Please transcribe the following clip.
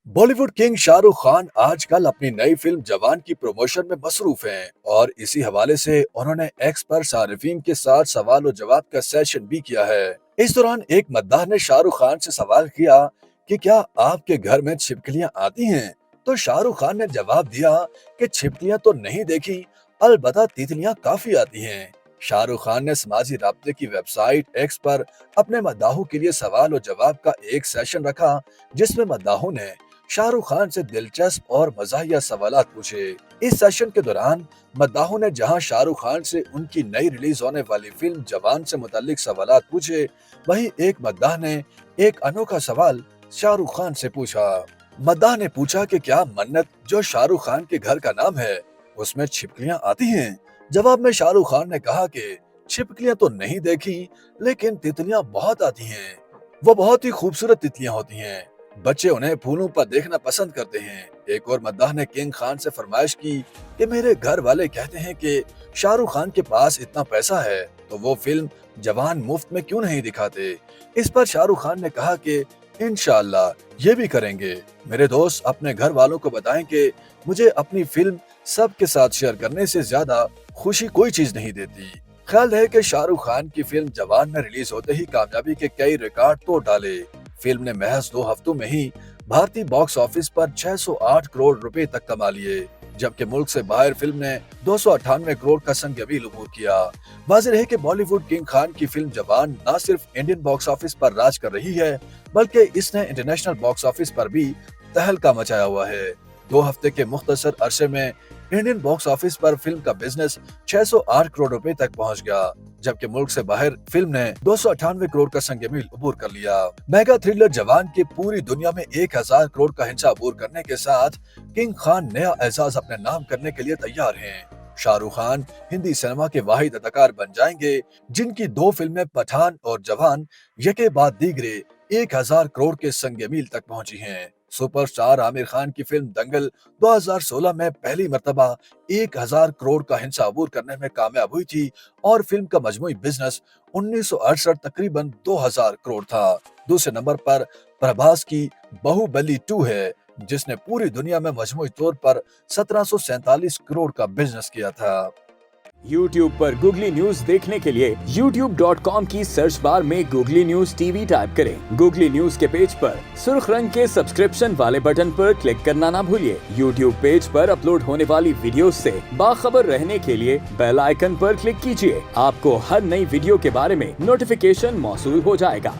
Bollywood king Shahrukh Khan आजकल अपनी नई फिल्म जवान की प्रमोशन में मसरूफ हैं और इसी हवाले से उन्होंने एक्स पर सार्फिन के साथ सवाल और जवाब का सेशन भी किया है। इस दौरान एक मद्दाह ने शाहरुख खान से सवाल किया कि क्या आपके घर में छिपकलियां आती हैं? तो शाहरुख खान ने जवाब दिया कि छिपकलियां तो नहीं देखी, अलबत्ता तितलियां काफी आती हैं। शाहरुख खान ने समाजी राब्ते की वेबसाइट एक्स पर अपने मद्दाहों के लिए सवाल और जवाब का एक सेशन रखा, जिसमें मद्दाहों ने शाहरुख खान से दिलचस्प और मज़ाहिया सवालात पूछे। इस सेशन के दौरान मद्दाहों ने जहां शाहरुख खान से उनकी नई रिलीज होने वाली फिल्म जवान से मुताल्लिक सवालात पूछे, वहीं एक मद्दाह ने एक अनोखा सवाल शाहरुख खान से पूछा। मद्दाह ने पूछा कि क्या मन्नत, जो शाहरुख खान के घर का नाम है, उसमें छिपकलियां आती हैं? जवाब में शाहरुख खान ने कहा कि छिपकलियां तो नहीं देखी, लेकिन तितलियां बहुत आती हैं। वो बहुत ही खूबसूरत तितलियां होती हैं। बच्चे उन्हें फूलों पर देखना पसंद करते हैं। एक और मद्दाह ने किंग खान से फरमाइश की कि मेरे घर वाले कहते हैं कि शाहरुख खान के पास इतना पैसा है, तो वो फिल्म जवान मुफ्त में क्यों नहीं दिखाते। इस पर शाहरुख खान ने कहा कि इंशाअल्लाह ये भी करेंगे। मेरे दोस्त अपने घर वालों को बताएं कि मुझे अपनी फिल्म सबके साथ शेयर करने से ज्यादा खुशी कोई चीज नहीं देती। ख्याल है कि शाहरुख खान की फिल्म जवान ने रिलीज होते ही कामयाबी के कई रिकॉर्ड तोड़ डाले। फिल्म ने महज 2 हफ्तों में ही भारतीय बॉक्स ऑफिस पर 608 करोड़ रुपए तक कमा लिए, जबकि मुल्क से बाहर फिल्म ने 298 करोड़ का संग-ए-अबील अबूर किया। वाज़ेह है कि बॉलीवुड किंग खान की फिल्म जवान न सिर्फ इंडियन बॉक्स ऑफिस पर राज कर रही है, बल्कि इसने इंटरनेशनल बॉक्स ऑफिस पर भी तहलका मचाया हुआ है। 2 हफ्ते के मुख्तसर अरसे में इंडियन बॉक्स ऑफिस पर फिल्म का बिजनेस 608 करोड़ रुपए तक पहुंच गया, जबकि मुल्क से बाहर फिल्म ने 298 करोड़ का संग-ए-अबील अबूर कर लिया। मेगा थ्रिलर जवान के पूरी दुनिया में 1000 करोड़ का हिस्सा अबूर करने के साथ किंग खान नया एजाज अपने नाम करने के लिए तैयार हैं। शाहरुख खान हिंदी सिनेमा के वाहिद अदाकार बन जाएंगे जिनकी 2 फिल्में पठान और जवान यके बाद दीगरे 1000 करोड़ के संग-ए-अबील तक पहुंची हैं। सुपरस्टार आमिर खान की फिल्म दंगल 2016 में पहली मर्तबा 1000 करोड़ का हिस्सा अबूर करने में कामयाब हुई थी और फिल्म का मजमूई बिजनेस 1968 तकरीबन 2000 करोड़ था। दूसरे नंबर पर प्रभास की बाहुबली 2 है, जिसने पूरी दुनिया में मजमूई तौर पर 1747 करोड़ का बिजनेस किया था। YouTube पर गूगली न्यूज देखने के लिए youtube.com की सर्च बार में गूगली न्यूज टीवी टाइप करें। गूगली न्यूज के पेज पर सुर्ख रंग के सब्सक्रिप्शन वाले बटन पर क्लिक करना ना भूलिए। YouTube पेज पर अपलोड होने वाली वीडियो से बाखबर रहने के लिए बेल आइकन पर क्लिक कीजिए। आपको हर नई वीडियो के बारे में नोटिफिकेशन मौसूल हो जाएगा।